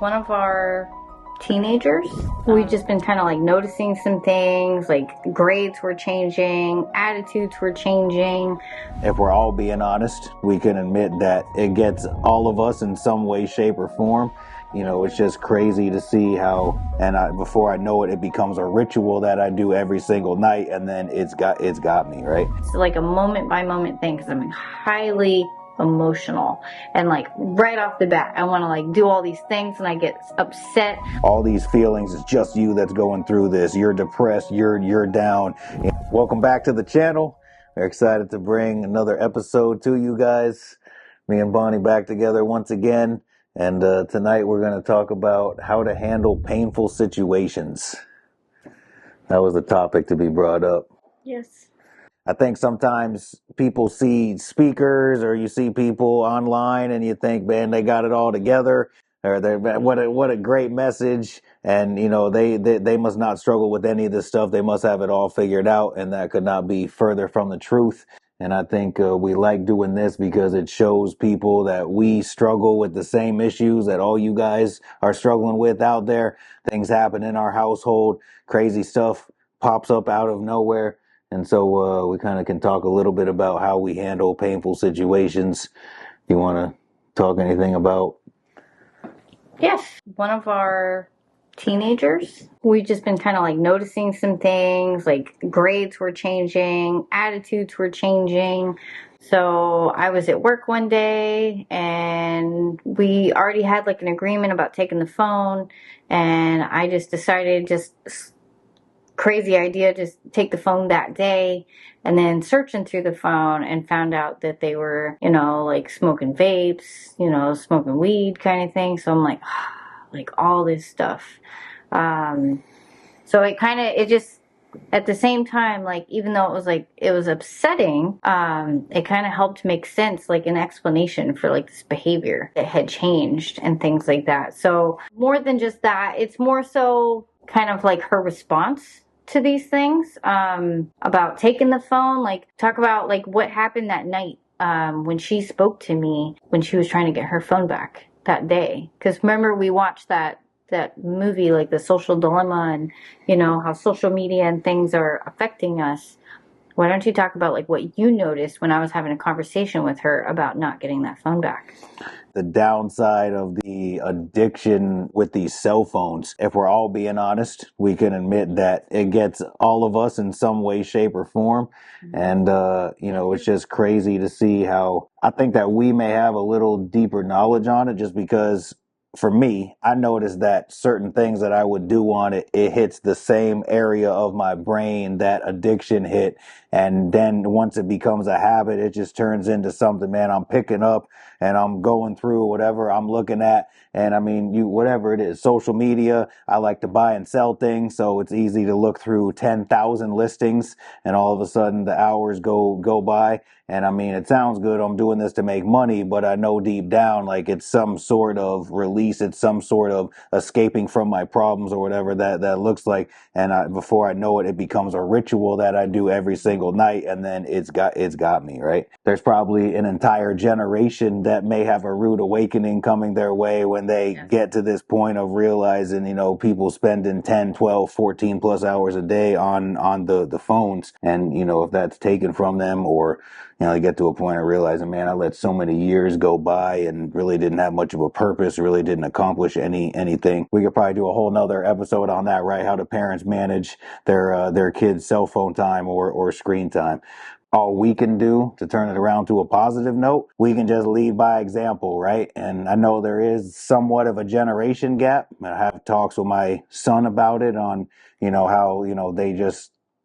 one of our teenagers. We've just been kind of like noticing some things, like grades were changing, attitudes were changing. If we're all being honest, we can admit that it gets all of us in some way, shape, or form. You know, it's just crazy to see how, before I know it, it becomes a ritual that I do every single night, and then it's got me, right? It's like a moment by moment thing because I'm highly emotional, and like right off the bat I want to like do all these things and I get upset. All these feelings, it's just you that's going through this. You're depressed, you're down. Welcome back to the channel. We're excited to bring another episode to you guys. Me and Bonnie back together once again, and tonight we're going to talk about how to handle painful situations. That was the topic to be brought up. Yes. I think sometimes people see speakers or you see people online and you think, man, they got it all together, or what a great message. And, you know, they must not struggle with any of this stuff. They must have it all figured out. And that could not be further from the truth. And I think we like doing this because it shows people that we struggle with the same issues that all you guys are struggling with out there. Things happen in our household. Crazy stuff pops up out of nowhere. And so we kind of can talk a little bit about how we handle painful situations. You want to talk anything about? Yes. One of our teenagers, we've just been kind of like noticing some things, like grades were changing, attitudes were changing. So I was at work one day and we already had like an agreement about taking the phone, and I just decided, just crazy idea, just take the phone that day, and then searching through the phone and found out that they were, you know, like smoking vapes, you know, smoking weed kind of thing. So I'm like, like all this stuff. So it just, at the same time, like, even though it was upsetting, it kind of helped make sense, like an explanation for like this behavior that had changed and things like that. So more than just that, it's more so kind of like her response to these things, about taking the phone, like talk about like what happened that night, when she spoke to me when she was trying to get her phone back that day. Because remember, we watched that movie, like The Social Dilemma, and you know how social media and things are affecting us. Why don't you talk about like what you noticed when I was having a conversation with her about not getting that phone back? The downside of the addiction with these cell phones. If we're all being honest, we can admit that it gets all of us in some way, shape, or form. And, you know, it's just crazy to see how I think that we may have a little deeper knowledge on it, just because for me, I noticed that certain things that I would do on it, it hits the same area of my brain that addiction hit. And then once it becomes a habit, it just turns into something, man, I'm picking up and I'm going through whatever I'm looking at. And I mean, whatever it is, social media, I like to buy and sell things. So it's easy to look through 10,000 listings and all of a sudden the hours go by. And I mean, it sounds good, I'm doing this to make money, but I know deep down, like, it's some sort of release. It's some sort of escaping from my problems or whatever that looks like. And before I know it, it becomes a ritual that I do every single night. And then it's got me, right? There's probably an entire generation that may have a rude awakening coming their way when they get to this point of realizing, you know, people spending 10, 12, 14 plus hours a day on the phones. And, you know, if that's taken from them, or, you know, they get to a point of realizing, man, I let so many years go by and really didn't have much of a purpose, really didn't accomplish anything. We could probably do a whole nother episode on that, right? How do parents manage their kids' cell phone time or screen time? All we can do to turn it around to a positive note, we can just lead by example, right? And I know there is somewhat of a generation gap. I have talks with my son about it on, you know, how, you know,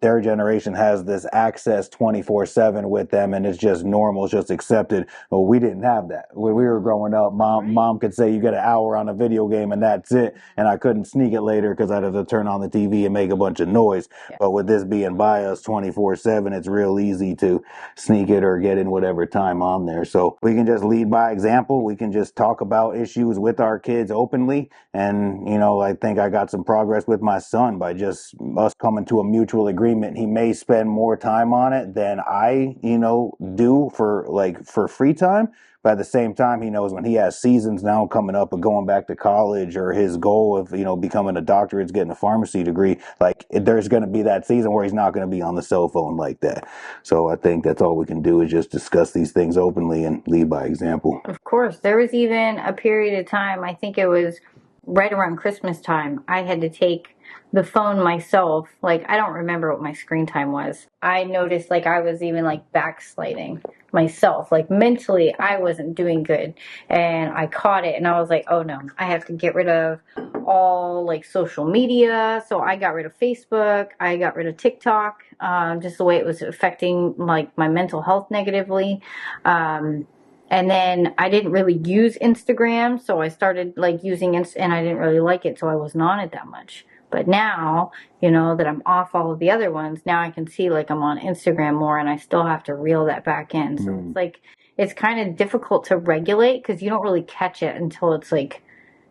their generation has this access 24/7 with them, and it's just normal, it's just accepted. Well, we didn't have that. When we were growing up, mom could say you get an hour on a video game and that's it, and I couldn't sneak it later because I'd have to turn on the TV and make a bunch of noise. But with this being by us 24/7, it's real easy to sneak it or get in whatever time on there. So we can just lead by example. We can just talk about issues with our kids openly. And, you know, I think I got some progress with my son by just us coming to a mutual agreement agreement. He may spend more time on it than I, do for free time. But at the same time, he knows when he has seasons now coming up of going back to college, or his goal of, becoming a doctor, is getting a pharmacy degree. Like, there's going to be that season where he's not going to be on the cell phone like that. So I think that's all we can do, is just discuss these things openly and lead by example. Of course, there was even a period of time, I think it was right around Christmas time, I had to take the phone myself. Like, I don't remember what my screen time was. I noticed like I was even like backsliding myself. Like, mentally, I wasn't doing good. And I caught it and I was like, oh no, I have to get rid of all like social media. So I got rid of Facebook. I got rid of TikTok, just the way it was affecting like my mental health negatively. And then I didn't really use Instagram, so I started like using it, and I didn't really like it, so I wasn't on it that much. But now, that I'm off all of the other ones, now I can see like I'm on Instagram more, and I still have to reel that back in. So it's like, it's kind of difficult to regulate because you don't really catch it until it's like,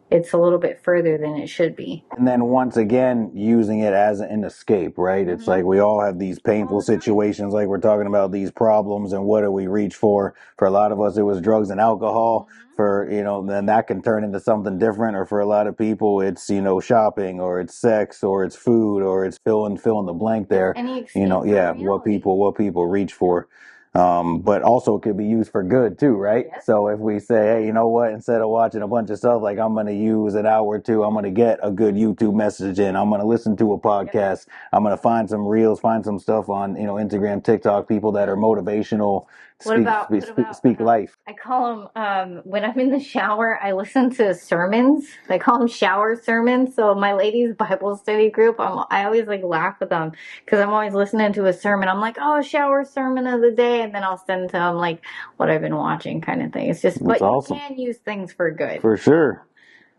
it's a little bit further than it should be. And then once again, using it as an escape, right? It's like we all have these painful situations, like we're talking about these problems, and what do we reach for? For a lot of us, it was drugs and alcohol. For, then that can turn into something different. Or for a lot of people, it's, shopping, or it's sex, or it's food, or it's fill in the blank there. Any escape from reality. What people reach for. But also it could be used for good too, right? Yep. So if we say, hey, you know what, instead of watching a bunch of stuff, like, I'm going to use an hour or two, I'm going to get a good YouTube message in, I'm going to listen to a podcast, yep. I'm going to find some reels, find some stuff on, Instagram, TikTok, people that are motivational, speak life. I call them, when I'm in the shower, I listen to sermons. I call them shower sermons. So my ladies' Bible study group, I always like laugh with them because I'm always listening to a sermon. I'm like, oh, shower sermon of the day. And then I'll send to them like what I've been watching, kind of thing. It's just, but awesome. You can use things for good. For sure.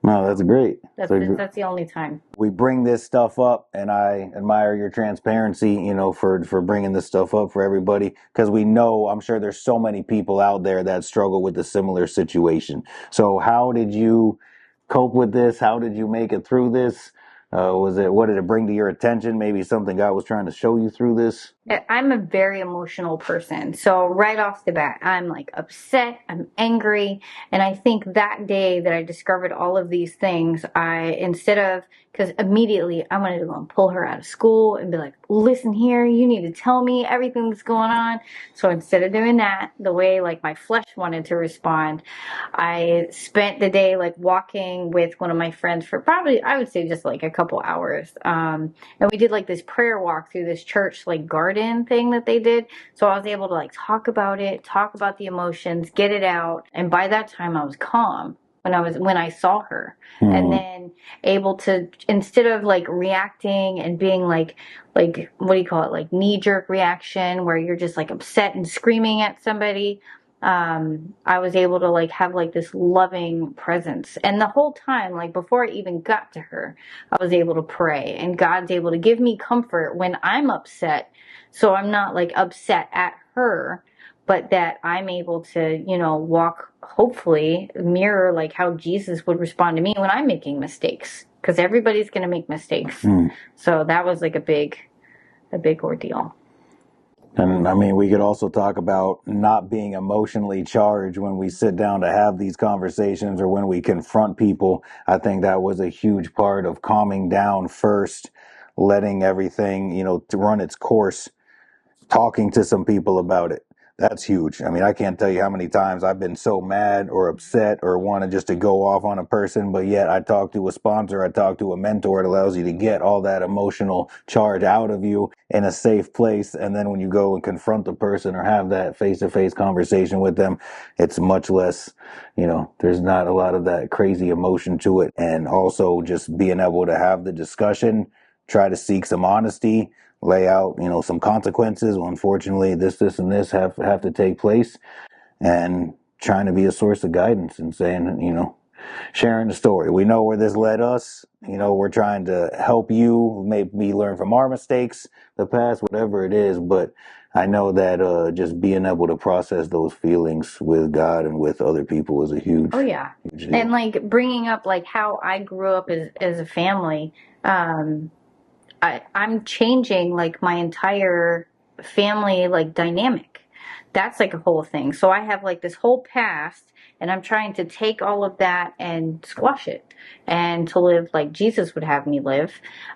No, that's great. That's the only time. We bring this stuff up, and I admire your transparency, for bringing this stuff up for everybody, because I'm sure there's so many people out there that struggle with a similar situation. So how did you cope with this? How did you make it through this? What did it bring to your attention? Maybe something God was trying to show you through this? I'm a very emotional person. So right off the bat, I'm like upset, I'm angry. And I think that day that I discovered all of these things, because immediately I wanted to go and pull her out of school and be like, listen here, you need to tell me everything that's going on. So instead of doing that, the way like my flesh wanted to respond, I spent the day like walking with one of my friends for probably, I would say, just like a couple hours. And we did like this prayer walk through this church like garden thing that they did. So I was able to like talk about the emotions, get it out. And by that time I was calm when I saw her. And then able to, instead of like reacting and being like what do you call it? Like knee-jerk reaction where you're just like upset and screaming at somebody. I was able to like have like this loving presence. And the whole time, like before I even got to her, I was able to pray, and God's able to give me comfort when I'm upset. So I'm not like upset at her, but that I'm able to, walk, hopefully mirror like how Jesus would respond to me when I'm making mistakes, because everybody's going to make mistakes. So that was like a big ordeal. And I mean, we could also talk about not being emotionally charged when we sit down to have these conversations, or when we confront people. I think that was a huge part of calming down first, letting everything, to run its course, talking to some people about it. That's huge. I mean, I can't tell you how many times I've been so mad or upset or wanted just to go off on a person, but yet I talk to a sponsor, I talk to a mentor. It allows you to get all that emotional charge out of you in a safe place. And then when you go and confront the person or have that face-to-face conversation with them, it's much less, there's not a lot of that crazy emotion to it. And also just being able to have the discussion, try to seek some honesty, lay out, some consequences. Well, unfortunately, this, and this have to take place, and trying to be a source of guidance and saying, sharing the story. We know where this led us. We're trying to help you, maybe learn from our mistakes, the past, whatever it is. But I know that just being able to process those feelings with God and with other people is a huge, huge deal. And like bringing up like how I grew up as a family, I'm changing like my entire family like dynamic. That's like a whole thing. So I have like this whole past, and I'm trying to take all of that and squash it and to live like Jesus would have me live,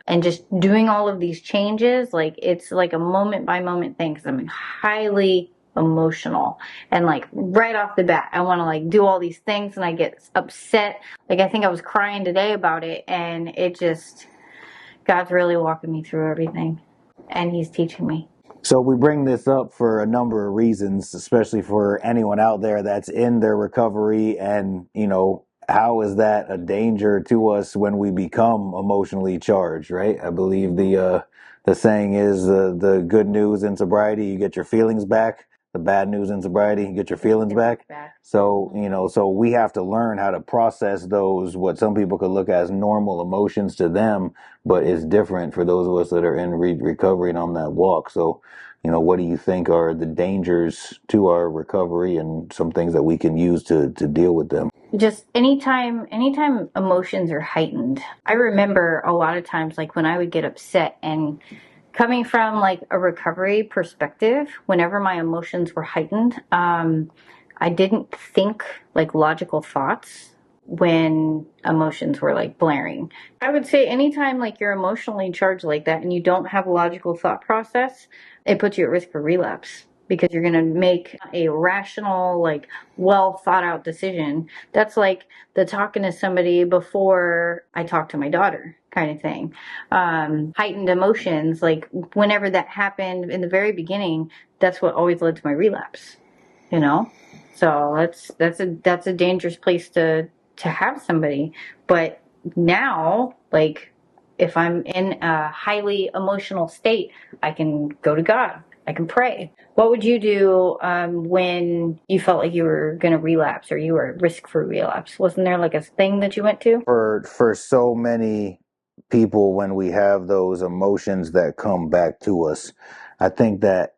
and just doing all of these changes. Like it's like a moment by moment thing because I'm highly emotional, and like right off the bat I want to like do all these things and I get upset. Like I think I was crying today about it, and it just, God's really walking me through everything, and He's teaching me. So we bring this up for a number of reasons, especially for anyone out there that's in their recovery. And, how is that a danger to us when we become emotionally charged, right? I believe the saying is the good news in sobriety, you get your feelings back. The bad news in sobriety, you get your feelings back. So, so we have to learn how to process those, what some people could look at as normal emotions to them, but it's different for those of us that are in recovery and on that walk. So, what do you think are the dangers to our recovery and some things that we can use to deal with them? Just anytime emotions are heightened. I remember a lot of times like when I would get upset, and coming from like a recovery perspective, whenever my emotions were heightened, I didn't think like logical thoughts when emotions were like blaring. I would say anytime like you're emotionally charged like that and you don't have a logical thought process, it puts you at risk for relapse, because you're going to make a rational, like well thought out decision. That's like the talking to somebody before I talk to my daughter kind of thing. Heightened emotions, like whenever that happened in the very beginning, that's what always led to my relapse, you know? So that's a dangerous place to have somebody. But now, like if I'm in a highly emotional state, I can go to God. I can pray. What would you do when you felt like you were going to relapse or you were at risk for relapse? Wasn't there like a thing that you went to? For so many people, when we have those emotions that come back to us, I think that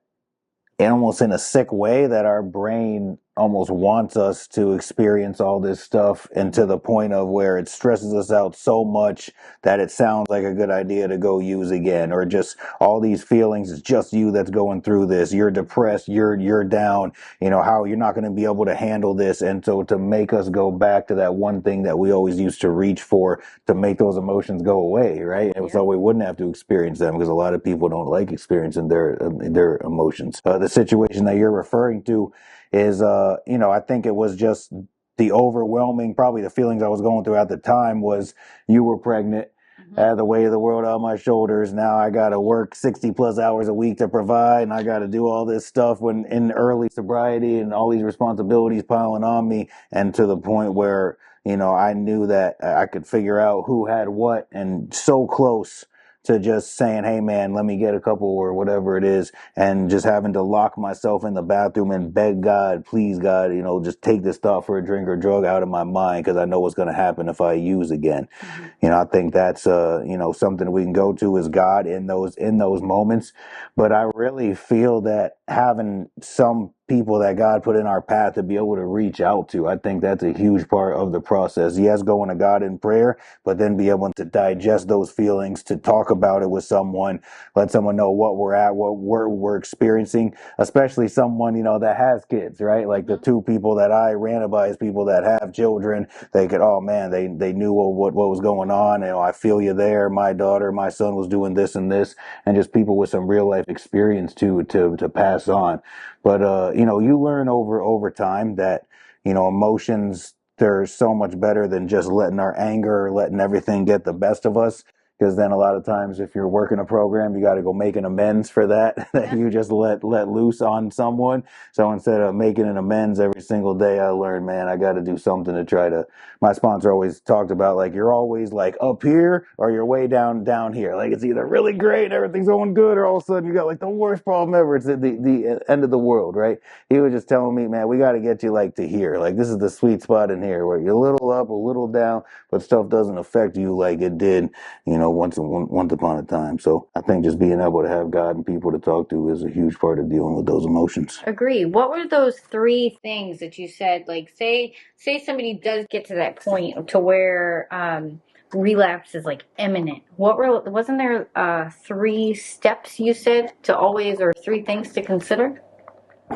almost in a sick way that our brain almost wants us to experience all this stuff, and to the point of where it stresses us out so much that it sounds like a good idea to go use again, or just all these feelings. It's just you that's going through this. You're depressed. You're down. How you're not going to be able to handle this. And so to make us go back to that one thing that we always used to reach for to make those emotions go away, right? And so we wouldn't have to experience them, because a lot of people don't like experiencing their emotions. The situation that you're referring to is, I think it was just the overwhelming, probably the feelings I was going through at the time was you were pregnant. I had the weight of the world on my shoulders. Now I got to work 60 plus hours a week to provide, and I got to do all this stuff when in early sobriety, and all these responsibilities piling on me. And to the point where, I knew that I could figure out who had what, and so close to just saying, hey man, let me get a couple or whatever it is, and just having to lock myself in the bathroom and beg God, please God, just take this thought for a drink or drug out of my mind, because I know what's going to happen if I use again. I think that's something we can go to is God in those moments. But I really feel that having some people that God put in our path to be able to reach out to, I think that's a huge part of the process. Yes, going to God in prayer, but then be able to digest those feelings, to talk about it with someone, let someone know what we're at, what we're experiencing, especially someone, that has kids, right? Like the two people that I ran by is people that have children. They could, oh man, they knew what was going on. I feel you there. My daughter, my son was doing this and this, and just people with some real life experience to pass on. But, you learn over time that, emotions, they're so much better than just letting our anger, letting everything get the best of us. Because then a lot of times, if you're working a program, you got to go make an amends for that you just let loose on someone. So instead of making an amends every single day, I learned, man, I got to do something to try to. My sponsor always talked about, like, you're always like up here or you're way down here. Like, it's either really great, everything's going good, or all of a sudden you got like the worst problem ever. It's the end of the world, right? He was just telling me, man, we got to get you like to here. Like, this is the sweet spot in here where you're a little up, a little down, but stuff doesn't affect you like it did, once upon a time. So I think just being able to have God and people to talk to is a huge part of dealing with those emotions. Agree. What were those three things that you said? Like, say somebody does get to that point to where relapse is like imminent. Wasn't there 3 steps you said to always, or 3 things to consider?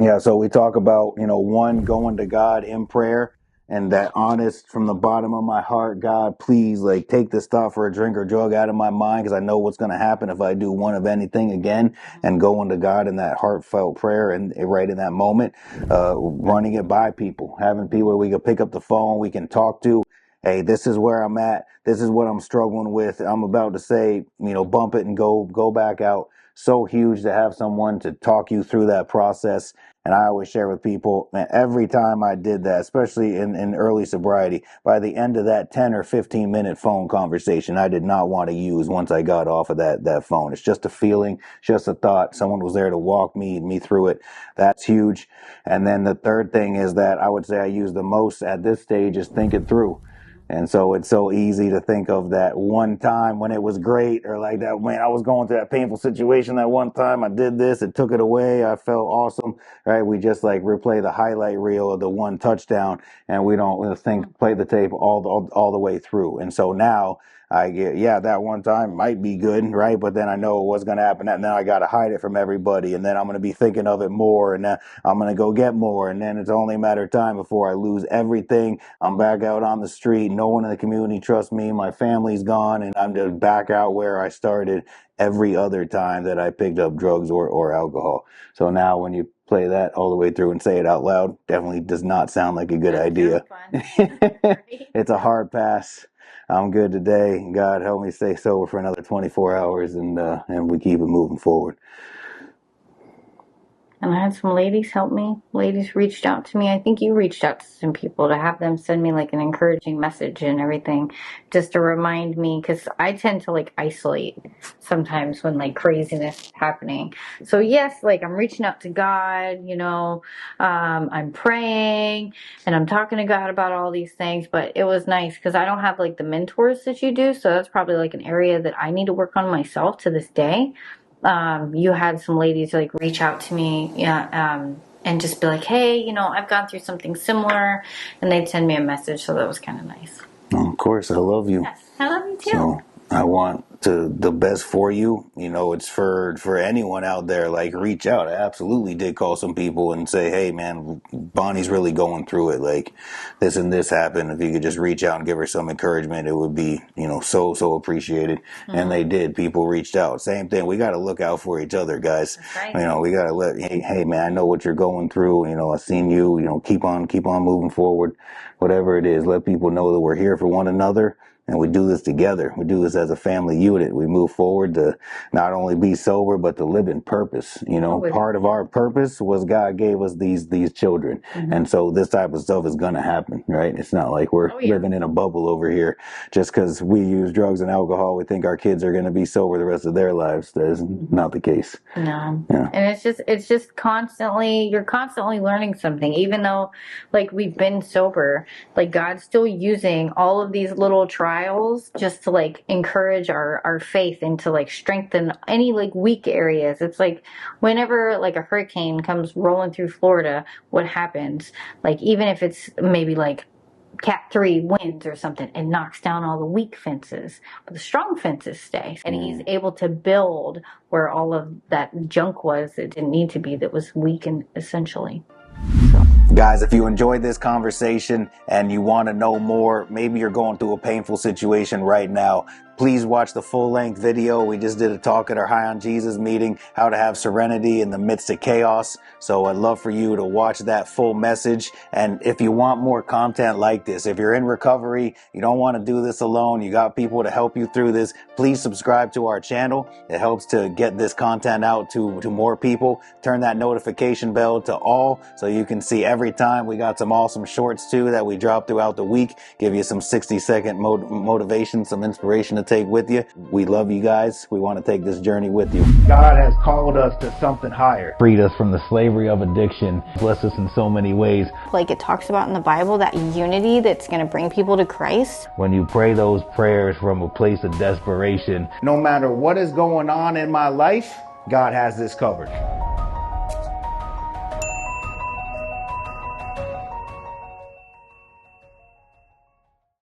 Yeah, so we talk about, one, going to God in prayer and that honest from the bottom of my heart, God, please, like, take this thought for a drink or drug out of my mind because I know what's going to happen if I do one of anything again, and going to God in that heartfelt prayer and right in that moment, running it by people, having people we can pick up the phone, we can talk to. Hey, this is where I'm at. This is what I'm struggling with. I'm about to say, bump it and go back out. So huge to have someone to talk you through that process. And I always share with people, man, every time I did that, especially in early sobriety, by the end of that 10 or 15 minute phone conversation, I did not want to use once I got off of that phone. It's just a feeling, just a thought. Someone was there to walk me through it. That's huge. And then the third thing is that I would say I use the most at this stage is think it through. And so it's so easy to think of that one time when it was great, or like that, man, I was going through that painful situation that one time I did this, it took it away, I felt awesome, right? We just like replay the highlight reel of the one touchdown, and we don't play the tape all the way through. And so now I get, yeah, that one time might be good, right? But then I know what's going to happen. And now I got to hide it from everybody. And then I'm going to be thinking of it more. And then I'm going to go get more. And then it's only a matter of time before I lose everything. I'm back out on the street. No one in the community trusts me. My family's gone. And I'm just back out where I started every other time that I picked up drugs or alcohol. So now when you play that all the way through and say it out loud, definitely does not sound like a good idea. It's a hard pass. I'm good today. God help me stay sober for another 24 hours, and we keep it moving forward. And I had some ladies help me. Ladies reached out to me. I think you reached out to some people to have them send me like an encouraging message and everything, just to remind me, because I tend to like isolate sometimes when like craziness is happening. So yes, like I'm reaching out to God, I'm praying and I'm talking to God about all these things. But it was nice because I don't have like the mentors that you do. So that's probably like an area that I need to work on myself to this day. You had some ladies like reach out to me, and just be like, hey, I've gone through something similar, and they'd send me a message, so that was kind of nice. Of course, I love you. Yes, I love you too. So I want the best for you. It's for anyone out there. Like, reach out. I absolutely did call some people and say, hey, man, Bonnie's really going through it. Like, this and this happened. If you could just reach out and give her some encouragement, it would be, so appreciated. Mm-hmm. And they did. People reached out. Same thing. We got to look out for each other, guys. That's right. We got to hey, man, I know what you're going through. I've seen you. Keep on moving forward. Whatever it is, let people know that we're here for one another. And we do this together. We do this as a family unit. We move forward to not only be sober, but to live in purpose. Part of our purpose was God gave us these children. Mm-hmm. And so this type of stuff is going to happen, right? It's not like we're living in a bubble over here. Just because we use drugs and alcohol, we think our kids are going to be sober the rest of their lives. That is not the case. No. Yeah. And it's just you're constantly learning something, even though like we've been sober, like God's still using all of these little trials just to like encourage our faith and to like strengthen any like weak areas. It's like whenever like a hurricane comes rolling through Florida, what happens? Like even if it's maybe like Cat 3 winds or something, it knocks down all the weak fences, but the strong fences stay. And he's able to build where all of that junk was that didn't need to be, that was weak and essentially. So. Guys, if you enjoyed this conversation and you want to know more, maybe you're going through a painful situation right now, please watch the full-length video. We just did a talk at our High on Jesus meeting, how to have serenity in the midst of chaos. So I'd love for you to watch that full message. And if you want more content like this, if you're in recovery, you don't want to do this alone, you got people to help you through this, please subscribe to our channel. It helps to get this content out to more people. Turn that notification bell to all so you can see every time. We got some awesome shorts too that we drop throughout the week. Give you some 60-second motivation, some inspiration to take with you. We love you guys. We want to take this journey with you. God has called us to something higher. Freed us from the slavery of addiction. Blessed us in so many ways. Like it talks about in the Bible, that unity that's going to bring people to Christ. When you pray those prayers from a place of desperation, no matter what is going on in my life, God has this covered.